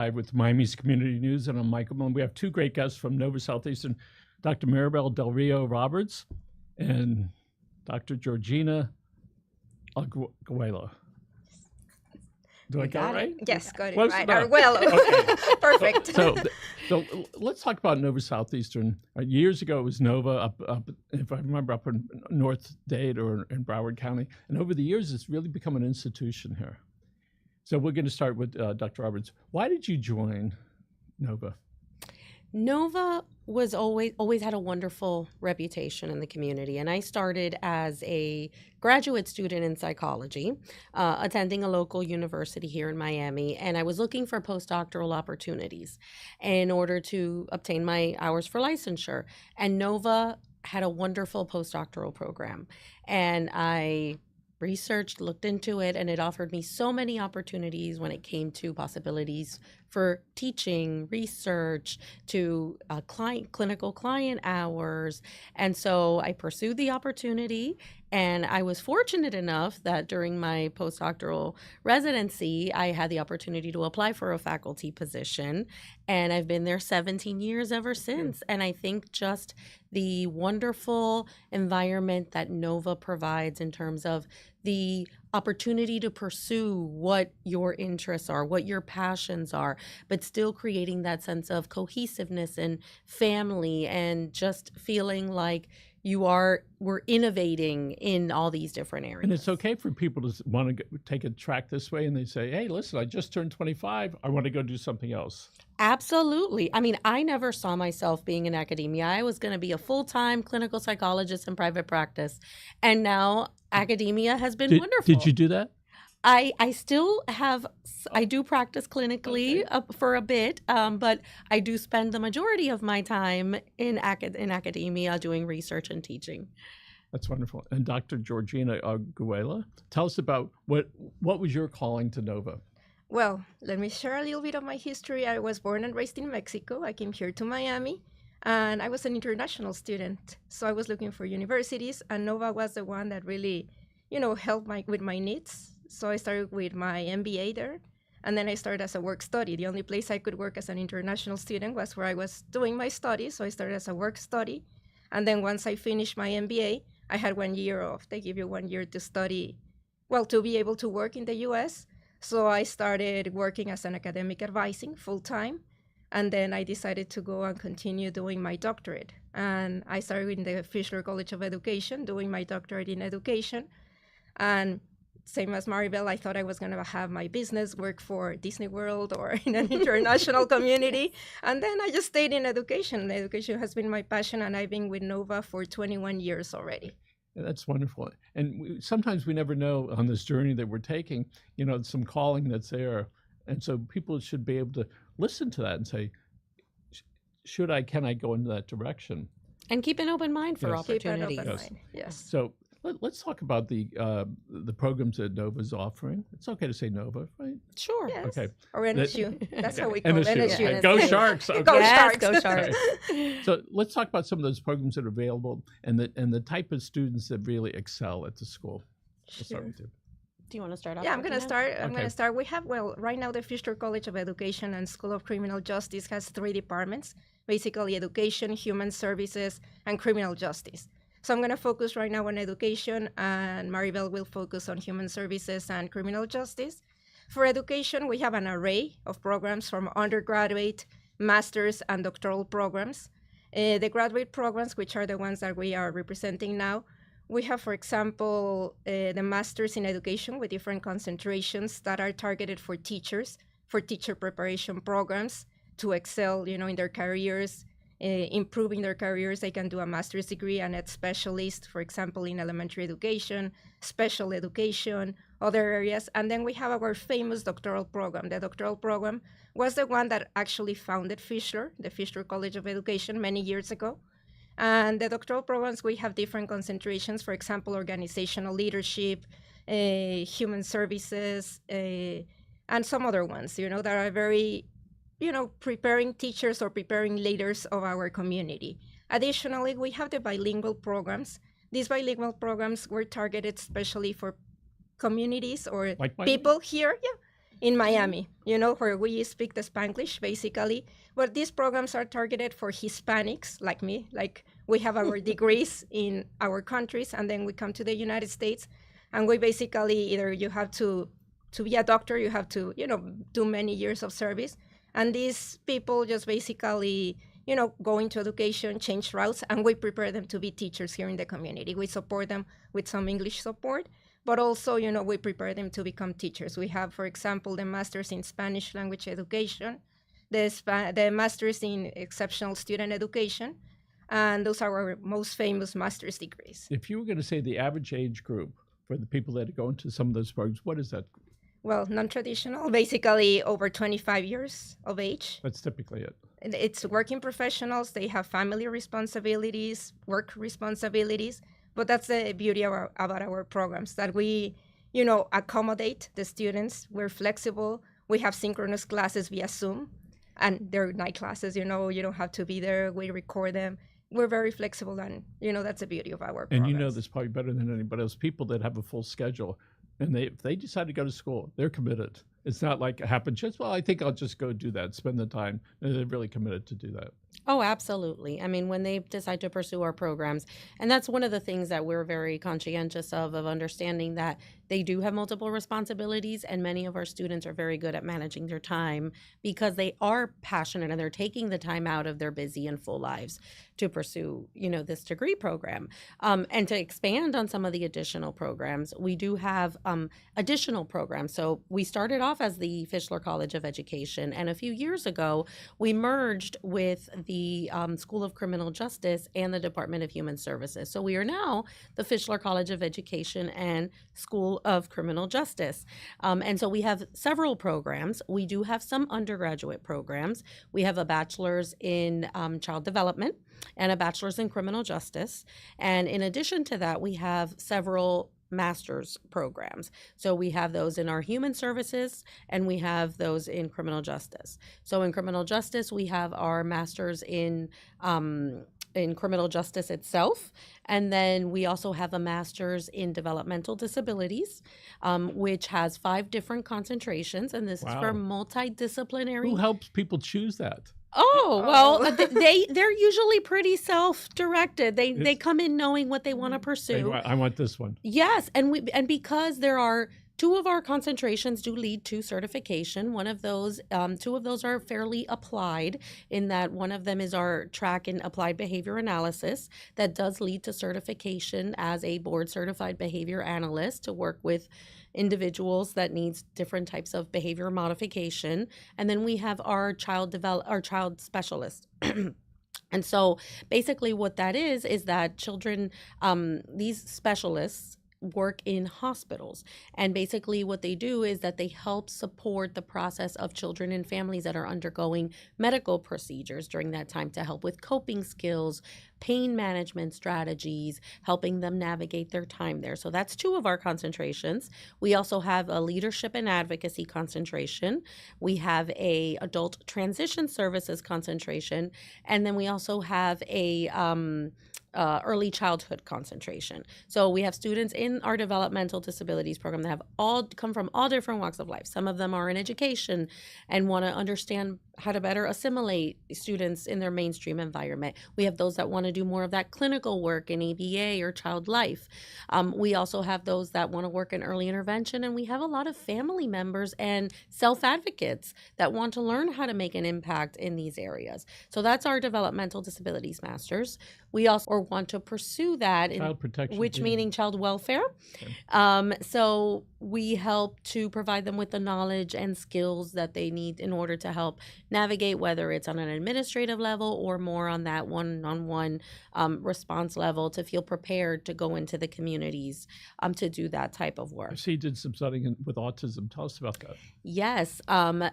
Live with Miami's Community News, and I'm Michael Moon. We have two great guests from Nova Southeastern, Dr. Maribel del Rio-Roberts and Dr. Georgina Argüello. Do I got it right? Yes, got it Close right. enough. Argüello. Okay. Perfect. So let's talk about Nova Southeastern. Years ago, it was Nova up, if I remember, up in North Dade or in Broward County. And over the years, it's really become an institution here. So we're going to start with Dr. Roberts. Why did you join Nova? Nova was always had a wonderful reputation in the community, and I started as a graduate student in psychology, attending a local university here in Miami, and I was looking for postdoctoral opportunities in order to obtain my hours for licensure. And Nova had a wonderful postdoctoral program, and I researched, looked into it, and it offered me so many opportunities when it came to possibilities for teaching, research, to clinical client hours. And so I pursued the opportunity, and I was fortunate enough that during my postdoctoral residency, I had the opportunity to apply for a faculty position, and I've been there 17 years ever since. And I think just the wonderful environment that Nova provides in terms of the opportunity to pursue what your interests are, what your passions are, but still creating that sense of cohesiveness and family, and just feeling like we're innovating in all these different areas. And it's okay for people to want to take a track this way, and they say, hey, listen, I just turned 25. I want to go do something else. Absolutely. I mean, I never saw myself being in academia. I was going to be a full-time clinical psychologist in private practice. And now academia has been wonderful. Did you do that? I still have, I do practice clinically for a bit, but I do spend the majority of my time in academia doing research and teaching. That's wonderful. And Dr. Georgina Argüello, tell us about what was your calling to Nova? Well, let me share a little bit of my history. I was born and raised in Mexico. I came here to Miami, and I was an international student. So I was looking for universities, and Nova was the one that really, helped with my needs. So I started with my MBA there, and then I started as a work study. The only place I could work as an international student was where I was doing my studies, so I started as a work study. And then once I finished my MBA, I had 1 year off. They give you 1 year to study, to be able to work in the US. So I started working as an academic advising full-time, and then I decided to go and continue doing my doctorate. And I started in the Fisher College of Education, doing my doctorate in education. And same as Maribel, I thought I was going to have my business, work for Disney World or in an international community. And then I just stayed in education. Education has been my passion, and I've been with Nova for 21 years already. That's wonderful. And sometimes we never know on this journey that we're taking, some calling that's there. And so people should be able to listen to that and say, can I go in that direction? And keep an open mind for opportunities. Keep an open mind, yes. So let's talk about the programs that Nova's offering. It's okay to say Nova, right? Sure. Yes. Okay. Or NSU. That's how we call it. NSU. NSU. Go Sharks. Okay. Go Sharks. Go Sharks. So let's talk about some of those programs that are available and the type of students that really excel at the school. We'll start with you. Do you want to start off? Yeah, I'm going to start. I'm Okay. going to start. We have, right now the Fisher College of Education and School of Criminal Justice has 3 departments, basically education, human services, and criminal justice. So I'm going to focus right now on education, and Maribel will focus on human services and criminal justice. For education, we have an array of programs from undergraduate, master's, and doctoral programs. The graduate programs, which are the ones that we are representing now, we have, for example, the Masters in Education with different concentrations that are targeted for teachers, for teacher preparation programs to excel, in their careers, improving their careers. They can do a master's degree and a specialist, for example, in elementary education, special education, other areas. And then we have our famous doctoral program. The doctoral program was the one that actually founded Fisher, the Fisher College of Education, many years ago. And the doctoral programs, we have different concentrations, for example, organizational leadership, human services, and some other ones, that are very, preparing teachers or preparing leaders of our community. Additionally, we have the bilingual programs. These bilingual programs were targeted especially for communities or Like people here, in Miami, where we speak the Spanglish, basically. But these programs are targeted for Hispanics like me. Like, we have our degrees in our countries, and then we come to the United States, and we basically either you have to be a doctor, you have to, do many years of service. And these people just basically, go into education, change routes, and we prepare them to be teachers here in the community. We support them with some English support, but also, we prepare them to become teachers. We have, for example, the Masters in Spanish Language Education, the Masters in Exceptional Student Education, and those are our most famous master's degrees. If you were going to say the average age group for the people that go into some of those programs, what is that? Well, non-traditional, basically over 25 years of age. That's typically it. It's working professionals. They have family responsibilities, work responsibilities. But that's the beauty about our programs, that we, accommodate the students. We're flexible. We have synchronous classes via Zoom, and they're night classes. You don't have to be there. We record them. We're very flexible, and, that's the beauty of our programs. And this probably better than anybody else. People that have a full schedule, and if they decide to go to school, they're committed. It's not like it happened just, well, I think I'll just go do that, spend the time. And they're really committed to do that. Oh, absolutely. I mean, when they decide to pursue our programs, and that's one of the things that we're very conscientious of understanding that they do have multiple responsibilities, and many of our students are very good at managing their time because they are passionate and they're taking the time out of their busy and full lives to pursue, this degree program. And to expand on some of the additional programs, we do have additional programs. So we started off as the Fischler College of Education, and a few years ago, we merged with the School of Criminal Justice and the Department of Human Services. So we are now the Fischler College of Education and School of Criminal Justice. And so we have several programs. We do have some undergraduate programs. We have a bachelor's in child development and a bachelor's in criminal justice. And in addition to that, we have several master's programs. So we have those in our human services, and we have those in criminal justice. So in criminal justice, we have our master's in criminal justice itself. And then we also have a master's in developmental disabilities, which has 5 different concentrations. And this is for multidisciplinary. Who helps people choose that? Oh, well, they're usually pretty self-directed. They come in knowing what they want to pursue. I want this one. Yes, and because there are 2 of our concentrations do lead to certification. One of those, 2 of those are fairly applied, in that one of them is our track in applied behavior analysis that does lead to certification as a board-certified behavior analyst to work with individuals that needs different types of behavior modification. And then we have our child specialist. And so basically what that is that children, these specialists work in hospitals. And basically what they do is that they help support the process of children and families that are undergoing medical procedures during that time, to help with coping skills, pain management strategies, helping them navigate their time there. So that's 2 of our concentrations. We also have a leadership and advocacy concentration. We have a adult transition services concentration. And then we also have a early childhood concentration. So we have students in our developmental disabilities program that have all come from all different walks of life. Some of them are in education and want to understand how to better assimilate students in their mainstream environment. We have those that want to do more of that clinical work in ABA or child life. We also have those that want to work in early intervention, and we have a lot of family members and self-advocates that want to learn how to make an impact in these areas. So that's our developmental disabilities masters. We also want to pursue that, Child protection, which meaning child welfare. Okay. So we help to provide them with the knowledge and skills that they need in order to help navigate, whether it's on an administrative level or more on that one-on-one response level, to feel prepared to go into the communities to do that type of work. I see you did some studying with autism. Tell us about that. Yes.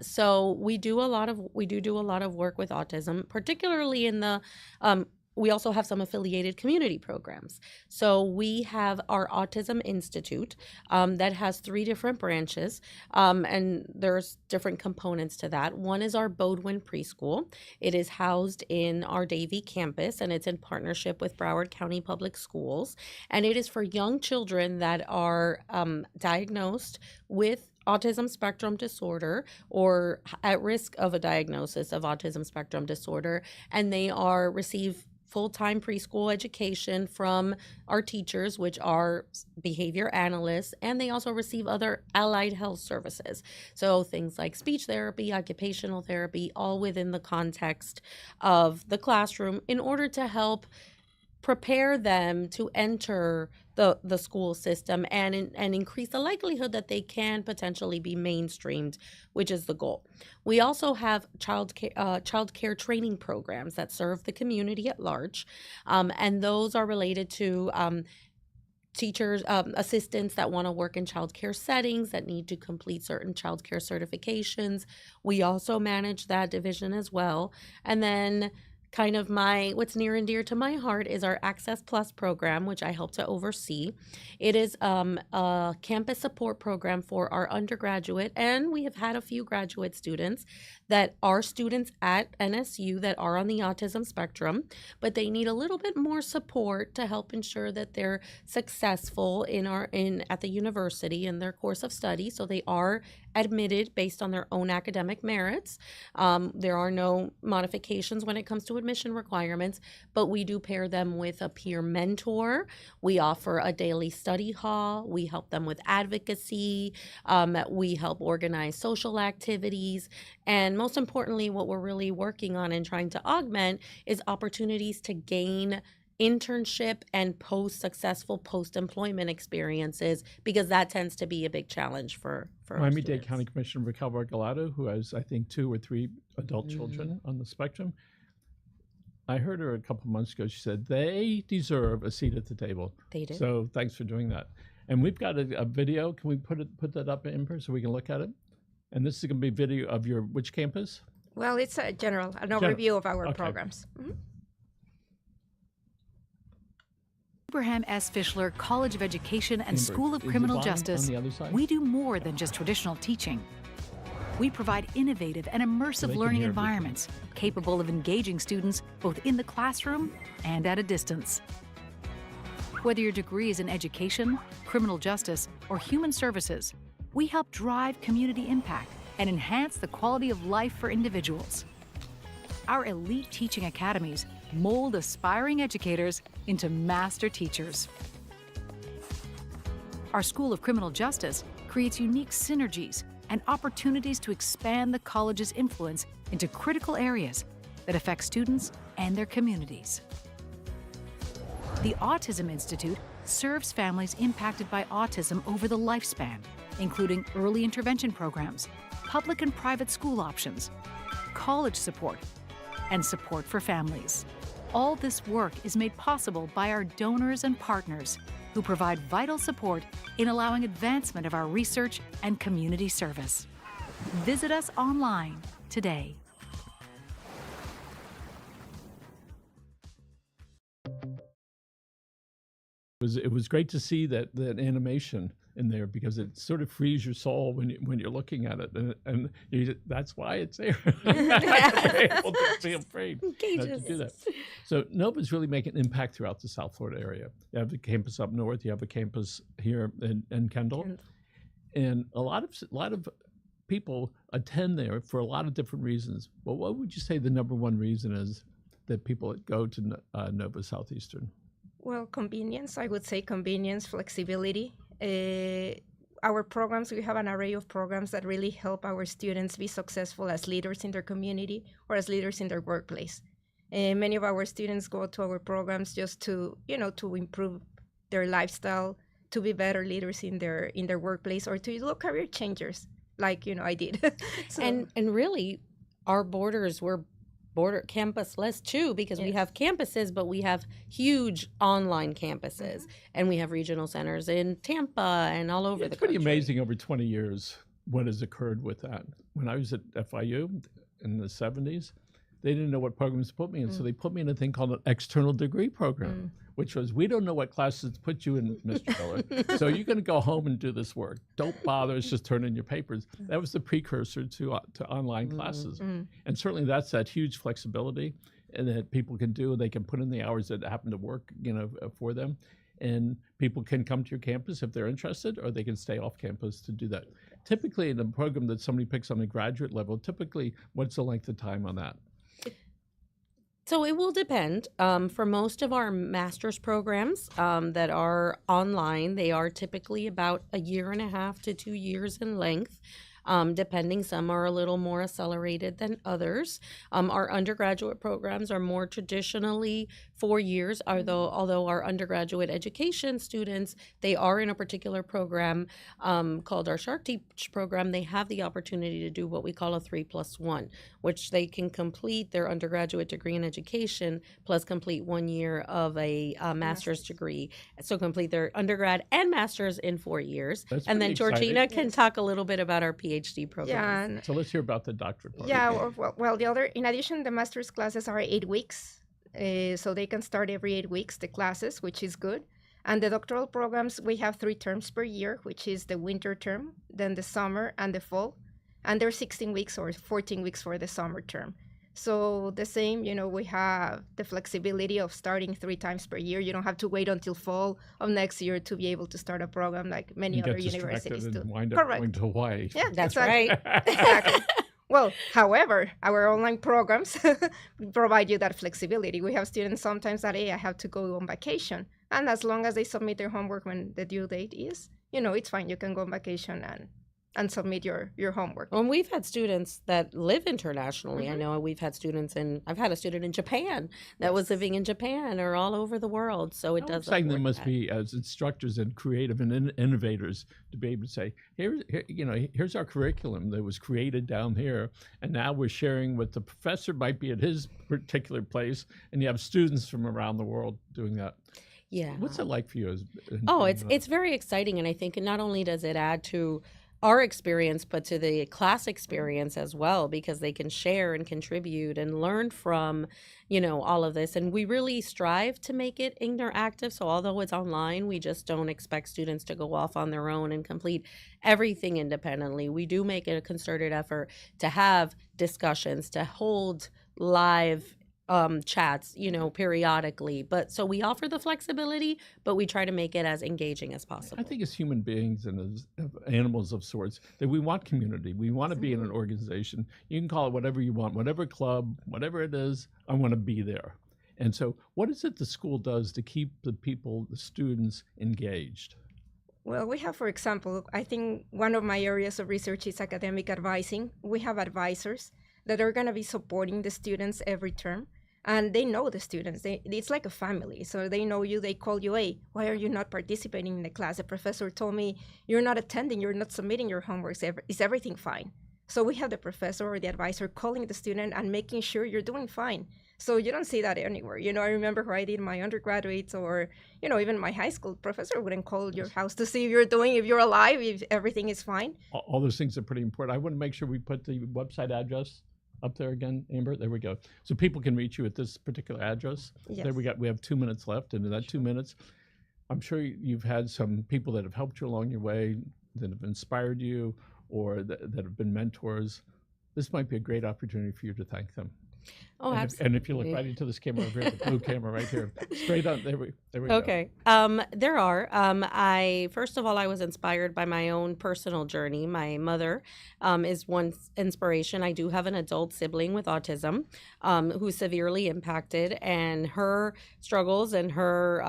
So we do a lot of work with autism, particularly in the we also have some affiliated community programs. So we have our Autism Institute that has 3 different branches, and there's different components to that. One is our Bodwin Preschool. It is housed in our Davie campus, and it's in partnership with Broward County Public Schools. And it is for young children that are diagnosed with autism spectrum disorder or at risk of a diagnosis of autism spectrum disorder, and they receive full-time preschool education from our teachers, which are behavior analysts, and they also receive other allied health services. So things like speech therapy, occupational therapy, all within the context of the classroom in order to help prepare them to enter the school system and increase the likelihood that they can potentially be mainstreamed, which is the goal. We also have child care training programs that serve the community at large, and those are related to teachers, assistants that want to work in childcare settings that need to complete certain childcare certifications. We also manage that division as well. And then kind of what's near and dear to my heart is our Access Plus program, which I help to oversee. It is a campus support program for our undergraduate, and we have had a few graduate students that are students at NSU that are on the autism spectrum, but they need a little bit more support to help ensure that they're successful at the university in their course of study. So they are admitted based on their own academic merits. There are no modifications when it comes to admission requirements, but we do pair them with a peer mentor. We offer a daily study hall. We help them with advocacy. We help organize social activities. And most importantly, what we're really working on and trying to augment is opportunities to gain internship and successful post-employment experiences, because that tends to be a big challenge for Miami-Dade County Commissioner Raquel Regalado, who has, I think, 2 or 3 adult children on the spectrum. I heard her a couple months ago. She said they deserve a seat at the table. They do. So thanks for doing that. And we've got a video. Can we put that up in so we can look at it? And this is going to be video of which campus? Well, it's an overview of our programs. Mm-hmm. Abraham S. Fischler College of Education and School of Criminal Justice, we do more than just traditional teaching. We provide innovative and immersive learning environments capable of engaging students both in the classroom and at a distance. Whether your degree is in education, criminal justice, or human services, we help drive community impact and enhance the quality of life for individuals. Our elite teaching academies mold aspiring educators into master teachers. Our School of Criminal Justice creates unique synergies and opportunities to expand the college's influence into critical areas that affect students and their communities. The Autism Institute serves families impacted by autism over the lifespan, including early intervention programs, public and private school options, college support, and support for families. All this work is made possible by our donors and partners who provide vital support in allowing advancement of our research and community service. Visit us online today. It was great to see that animation in there, because it sort of frees your soul when you're looking at it, and that's why it's there. Able to be afraid not to do that. So Nova's really making an impact throughout the South Florida area. You have a campus up north. You have a campus here in Kendall, and a lot of people attend there for a lot of different reasons. Well, what would you say the number one reason is that people go to Nova Southeastern? Well, convenience. I would say convenience, flexibility. Our programs, we have an array of programs that really help our students be successful as leaders in their community or as leaders in their workplace. Many of our students go to our programs just to improve their lifestyle, to be better leaders in their workplace, or to do career changers, like I did. So, and really, our borders were campusless too, because we have campuses, but we have huge online campuses, and we have regional centers in Tampa and all over the country. It's pretty amazing over 20 years what has occurred with that. When I was at FIU in the 70s, they didn't know what programs to put me in, so they put me in a thing called an external degree program, which was, we don't know what classes to put you in, Mr. Miller, so you're going to go home and do this work. Don't bother, it's just turn in your papers. That was the precursor to online classes. And certainly that's that huge flexibility and that people can do. They can put in the hours that happen to work for them. And people can come to your campus if they're interested, or they can stay off campus to do that. typically in a program that somebody picks on the graduate level, typically what's the length of time on that? So it will depend. For most of our master's programs that are online, they are typically about 1.5 to 2 years in length. Depending, some are a little more accelerated than others. Our undergraduate programs are more traditionally 4 years, although our undergraduate education students, they are in a particular program called our Shark Teach program. They have the opportunity to do what we call a 3+1, which they can complete their undergraduate degree in education plus complete 1 year of a master's degree. So complete their undergrad and master's in 4 years. That's And then pretty exciting. Georgina can talk a little bit about our PhD program. Yeah, and So let's hear about the doctorate part. yeah. Well, the other, in addition, the master's classes are 8 weeks, so they can start every 8 weeks the classes, which is good. And the doctoral programs, we have 3 terms per year, which is the winter term, then the summer and the fall, and they're 16 weeks or 14 weeks for the summer term. So the same, we have the flexibility of starting 3 times per year. You don't have to wait until fall of next year to be able to start a program like many You other get distracted universities do. and wind up Correct. going to Hawaii. Yeah, That's exactly. right. Exactly. Well, however, our online programs provide you that flexibility. We have students sometimes that, hey, I have to go on vacation. And as long as they submit their homework when the due date is, it's fine. You can go on vacation and submit your homework. And we've had students that live internationally. Mhm. I know we've had students I've had a student in Japan that was living in Japan or all over the world. So it How does. exciting there afford must that. be as instructors and creative and innovators to be able to say, here's our curriculum that was created down here, and now we're sharing with the professor might be at his particular place, and you have students from around the world doing that. Yeah. What's it like for you? It's very exciting, and I think not only does it add to our experience, but to the class experience as well, because they can share and contribute and learn from, all of this. And we really strive to make it interactive. So although it's online, we just don't expect students to go off on their own and complete everything independently. We do make it a concerted effort to have discussions, to hold live chats, periodically. But so we offer the flexibility, but we try to make it as engaging as possible. I think as human beings and as animals of sorts, that we want community. We want to be in an organization. You can call it whatever you want, whatever club, whatever it is, I want to be there. And so what is it the school does to keep the students engaged? Well, we have, for example, I think one of my areas of research is academic advising. We have advisors that are going to be supporting the students every term. And they know the students. It's like a family. So they know you. They call you, hey, why are you not participating in the class? The professor told me you're not attending. You're not submitting your homework. Is everything fine? So we have the professor or the advisor calling the student and making sure you're doing fine. So you don't see that anywhere. I remember where I did my undergraduates or, even my high school professor wouldn't call your house to see if you're doing, if you're alive, if everything is fine. All those things are pretty important. I want to make sure we put the website address up there again, Amber. There we go. So people can reach you at this particular address. Yes. There we have 2 minutes left. And in that 2 minutes, I'm sure you've had some people that have helped you along your way, that have inspired you, or that have been mentors. This might be a great opportunity for you to thank them. Oh, and absolutely. And if you look right into this camera over here, the blue camera right here, straight on, there we go. Okay. There are. First of all, I was inspired by my own personal journey. My mother is one inspiration. I do have an adult sibling with autism who's severely impacted, and her struggles and her,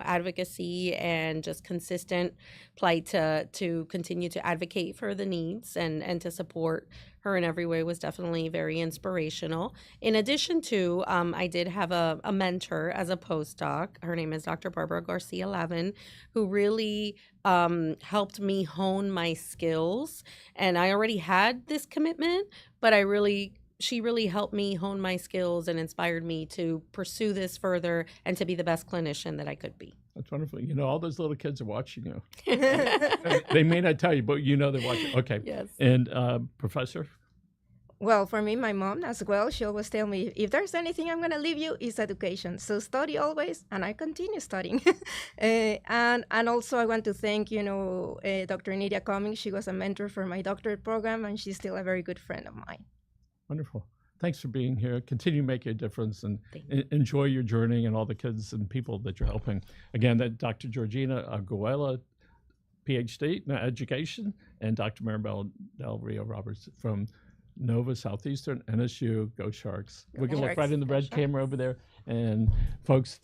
advocacy and just consistent plight to continue to advocate for the needs and to support her in every way was definitely very inspirational. In addition to, I did have a mentor as a postdoc. Her name is Dr. Barbara Garcia-Lavin, who really helped me hone my skills. And I already had this commitment, but she really helped me hone my skills and inspired me to pursue this further and to be the best clinician that I could be. That's wonderful. All those little kids are watching you. They may not tell you, but they're watching. Okay. Yes. And Professor? Well, for me, my mom as well, she always tell me, if there's anything I'm going to leave you, it's education. So study always, and I continue studying. And also I want to thank, Dr. Nydia Cummings. She was a mentor for my doctorate program, and she's still a very good friend of mine. Wonderful. Thanks for being here. Continue to make a difference and Thank you. enjoy your journey and all the kids and people that you're helping. Again, that Dr. Georgina Argüello PhD in education, and Dr. Maribel Del Rio-Roberts from Nova Southeastern, NSU, Go Sharks. We can look right in the red camera over there. And folks,